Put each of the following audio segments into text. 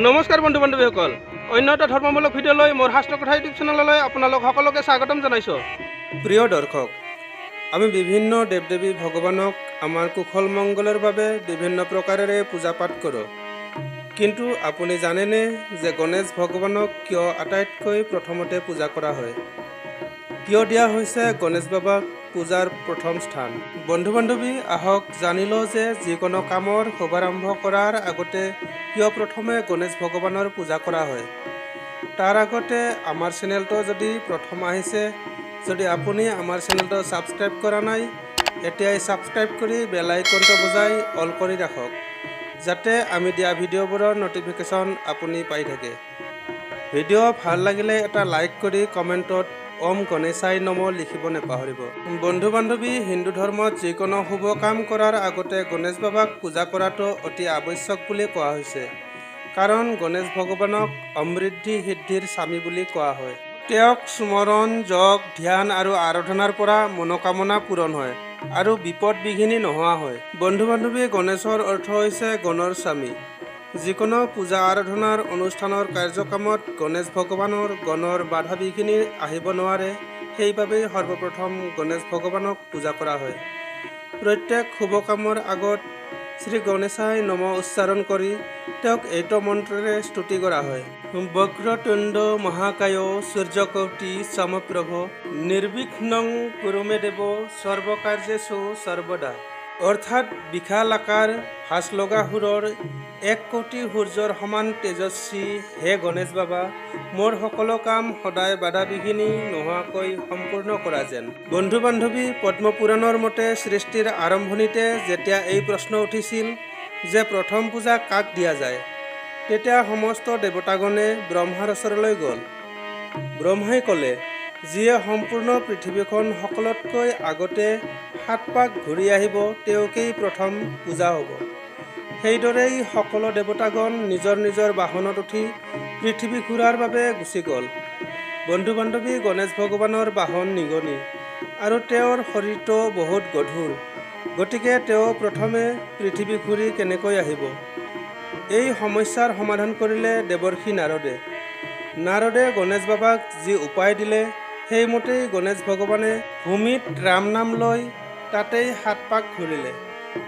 নমস্কাৰ বন্ধু বান্ধৱীসকল, অন্য এটা ধৰ্মমূলক ভিডিঅ'লৈ মোৰ শাস্ত্ৰ কথা ইউটিউব চেনেললৈ আপোনালোক সকলোকে স্বাগতম জনাইছোঁ। প্ৰিয় দৰ্শক, আমি বিভিন্ন দেৱ দেৱী ভগৱানক আমাৰ কুশল মংগলৰ বাবে বিভিন্ন প্ৰকাৰেৰে পূজা পাঠ কৰোঁ। কিন্তু আপুনি জানেনে যে গণেশ ভগৱানক কিয় আটাইতকৈ প্ৰথমতে পূজা কৰা হয়? কিয় দিয়া হৈছে গণেশ বাবাক পূজাৰ প্ৰথম স্থান? বন্ধু বান্ধৱী, আহক জানি লওঁ যে যিকোনো কামৰ শুভাৰম্ভ কৰাৰ আগতে কিয় প্ৰথমে গণেশ ভগৱানৰ পূজা কৰা হয়। তাৰ আগতে আমাৰ চেনেলটো যদি প্ৰথম আহিছে, যদি আপুনি আমাৰ চেনেলটো ছাবস্ক্ৰাইব কৰা নাই, এতিয়াই ছাবস্ক্ৰাইব কৰি বেল আইকনটো বজাই অল কৰি ৰাখক, যাতে আমি দিয়া ভিডিঅ'বোৰৰ ন'টিফিকেশ্যন আপুনি পাই থাকে। ভিডিঅ' ভাল লাগিলে এটা লাইক কৰি কমেণ্টত ওম গণেশাই নম লিখিব নাপাহৰিব। বন্ধু বান্ধৱী, হিন্দু ধৰ্মত যিকোনো শুভ কাম কৰাৰ আগতে গণেশ বাবাক পূজা কৰাটো অতি আৱশ্যক বুলি কোৱা হৈছে। কাৰণ গণেশ ভগৱানক সমৃদ্ধি সিদ্ধিৰ স্বামী বুলি কোৱা হয়। তেওঁক স্মৰণ, যজ্ঞ, ধ্যান আৰু আৰাধনাৰ পৰা মনোকামনা পূৰণ হয় আৰু বিপদ বিঘিনি নোহোৱা হয়। বন্ধু বান্ধৱী, গণেশৰ অৰ্থ হৈছে গণৰ স্বামী। যিকোনো পূজা আৰাধনাৰ অনুষ্ঠানৰ কাৰ্যক্ৰমত গণেশ ভগৱানৰ গণৰ বাধা বিঘিনি আহিব নোৱাৰে, সেইবাবেই সৰ্বপ্ৰথম গণেশ ভগৱানক পূজা কৰা হয়। প্ৰত্যেক শুভ কামৰ আগত শ্ৰী গণেশাই নম উচ্চাৰণ কৰি তেওঁক এইটো মন্ত্ৰেৰে স্তুতি কৰা হয়। বক্ৰতুণ্ড মহাকায় সূৰ্যকৌটি সমপ্ৰভ নিৰ্বিঘ্নং কুৰু মে দেৱ সৰ্বকাৰ্যেষু সৰ্বদা। অৰ্থাৎ বিশাল আকাৰ, ভাঁজ লগা সুৰৰ, 1 কোটি সূৰ্যৰ সমান তেজস্বী হে গণেশ বাবা, মোৰ সকলো কাম সদায় বাধা বিঘিনি নোহোৱাকৈ সম্পূৰ্ণ কৰা যেন। বন্ধু বান্ধৱী, পদ্মপুৰাণৰ মতে সৃষ্টিৰ আৰম্ভণিতে যেতিয়া এই প্ৰশ্ন উঠিছিল যে প্ৰথম পূজা কাক দিয়া যায়, তেতিয়া সমস্ত দেৱতাগণে ব্ৰহ্মাৰ ওচৰলৈ গ'ল। ব্ৰহ্মাই ক'লে, যিয়ে সম্পূৰ্ণ পৃথিৱীখন সকলোতকৈ আগতে 7 পাক ঘূৰি আহিব, তেওঁকেই প্ৰথম পূজা হ'ব। সেইদৰেই সকলো দেৱতাগণ নিজৰ নিজৰ বাহনত উঠি পৃথিৱী ঘূৰাৰ বাবে গুচি গ'ল। বন্ধু বান্ধৱী, গণেশ ভগৱানৰ বাহন নিগনি আৰু তেওঁৰ শৰীৰটো বহুত গধুৰ, গতিকে তেওঁ প্ৰথমে পৃথিৱী ঘূৰি কেনেকৈ আহিব? এই সমস্যাৰ সমাধান কৰিলে দেৱৰ্ষি নাৰদে। নাৰদে গণেশ বাবাক যি উপায় দিলে, সেইমতেই গণেশ ভগৱানে ভূমিত ৰাম নাম লৈ তাতেই 7 পাক ঘূৰিলে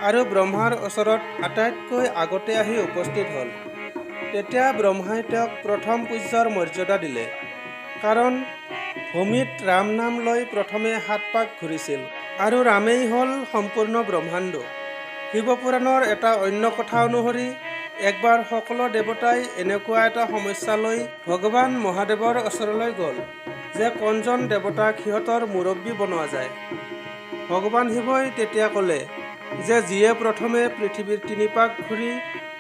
আৰু ব্ৰহ্মাৰ ওচৰত আটাইতকৈ আগতে আহি উপস্থিত হ'ল। তেতিয়া ব্ৰহ্মাই তেওঁক প্ৰথম পূজ্যৰ মৰ্যাদা দিলে, কাৰণ ভূমিত ৰাম নাম লৈ প্ৰথমে 7 পাক ঘূৰিছিল আৰু ৰামেই হ'ল সম্পূৰ্ণ ব্ৰহ্মাণ্ড। শিৱপুৰাণৰ এটা অন্য কথা অনুসৰি একবাৰ সকলো দেৱতাই এনেকুৱা এটা সমস্যা লৈ ভগৱান মহাদেৱৰ ওচৰলৈ গ'ল যে কোনজন দেৱতাক সিহঁতৰ মুৰব্বী বনোৱা যায়। ভগৱান শিৱই তেতিয়া ক'লে যে যিয়ে প্ৰথমে পৃথিৱীৰ 3 পাক ঘূৰি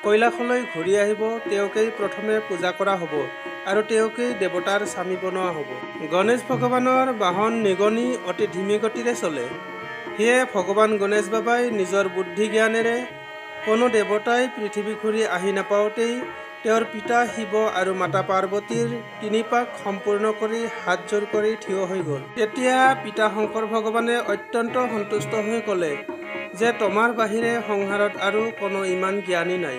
কৈলাশলৈ ঘূৰি আহিব, তেওঁকেই প্ৰথমে পূজা কৰা হ'ব আৰু তেওঁকেই দেৱতাৰ স্বামী বনোৱা হ'ব। গণেশ ভগৱানৰ বাহন নিগনি অতি ধিমি গতিৰে চলে। সেয়ে ভগৱান গণেশ বাবাই নিজৰ বুদ্ধি জ্ঞানেৰে কোনো দেৱতাই পৃথিৱী ঘূৰি আহি নাপাওঁতেই তেওঁৰ পিতা শিৱ আৰু মাতা পাৰ্বতীৰ 3 পাক সম্পূৰ্ণ কৰি হাতযোৰ কৰি থিয় হৈ গ'ল। তেতিয়া পিতা শংকৰ ভগৱানে অত্যন্ত সন্তুষ্ট হৈ ক'লে যে তোমাৰ বাহিৰে সংসাৰত আৰু কোনো ইমান জ্ঞানী নাই।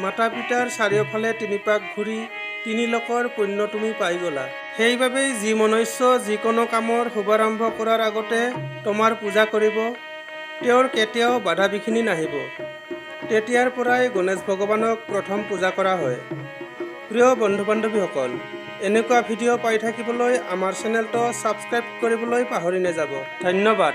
মাতা পিতাৰ চাৰিওফালে 3 পাক ঘূৰি 3 লোকৰ পুণ্য তুমি পাই গ'লা। সেইবাবেই যি মনুষ্য যিকোনো কামৰ শুভাৰম্ভ কৰাৰ আগতে তোমাৰ পূজা কৰিব, তেওঁৰ কেতিয়াও বাধা বিঘিনি নাহিব। তেতিয়াৰ পৰাই গণেশ ভগৱানক প্ৰথম পূজা কৰা হয়। প্ৰিয় বন্ধু বান্ধৱীসকল, এনেকুৱা ভিডিঅ' পাই থাকিবলৈ আমাৰ চেনেলটো ছাবস্ক্ৰাইব কৰিবলৈ পাহৰি নাযাব। ধন্যবাদ।